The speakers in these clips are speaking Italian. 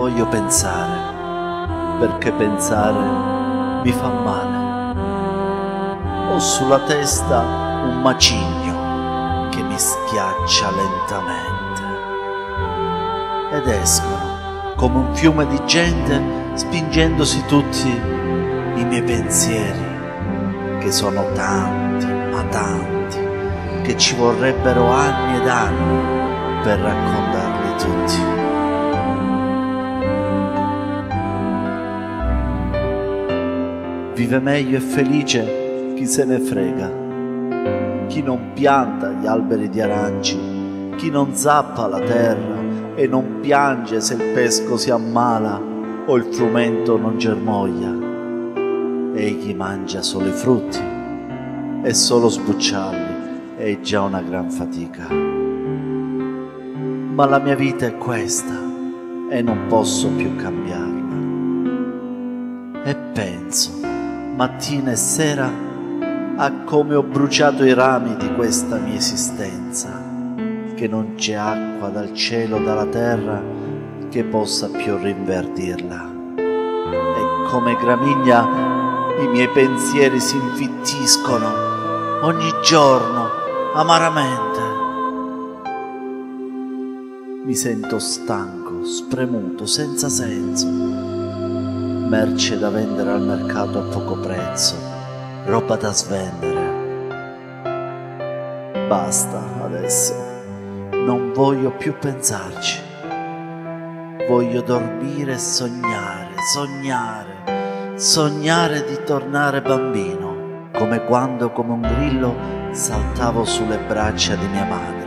voglio pensare, perché pensare mi fa male. Ho sulla testa un macigno che mi schiaccia lentamente ed escono come un fiume di gente spingendosi tutti i miei pensieri, che sono tanti, ma tanti, che ci vorrebbero anni ed anni per raccontarli tutti. Vive meglio e felice chi se ne frega, chi non pianta gli alberi di aranci, chi non zappa la terra e non piange se il pesco si ammala o il frumento non germoglia. Egli mangia solo i frutti e solo sbucciarli è già una gran fatica. Ma la mia vita è questa e non posso più cambiarla. E penso, mattina e sera, a come ho bruciato i rami di questa mia esistenza, che non c'è acqua dal cielo, dalla terra, che possa più rinverdirla. E come gramigna i miei pensieri si infittiscono ogni giorno amaramente. Mi sento stanco, spremuto, senza senso, merce da vendere al mercato a poco prezzo, roba da svendere. Basta adesso, non voglio più pensarci. Voglio dormire e sognare, sognare di tornare bambino, come quando come un grillo saltavo sulle braccia di mia madre.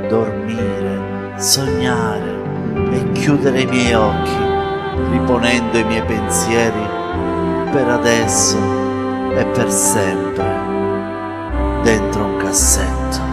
Dormire, sognare e chiudere i miei occhi, riponendo i miei pensieri per adesso e per sempre dentro un cassetto.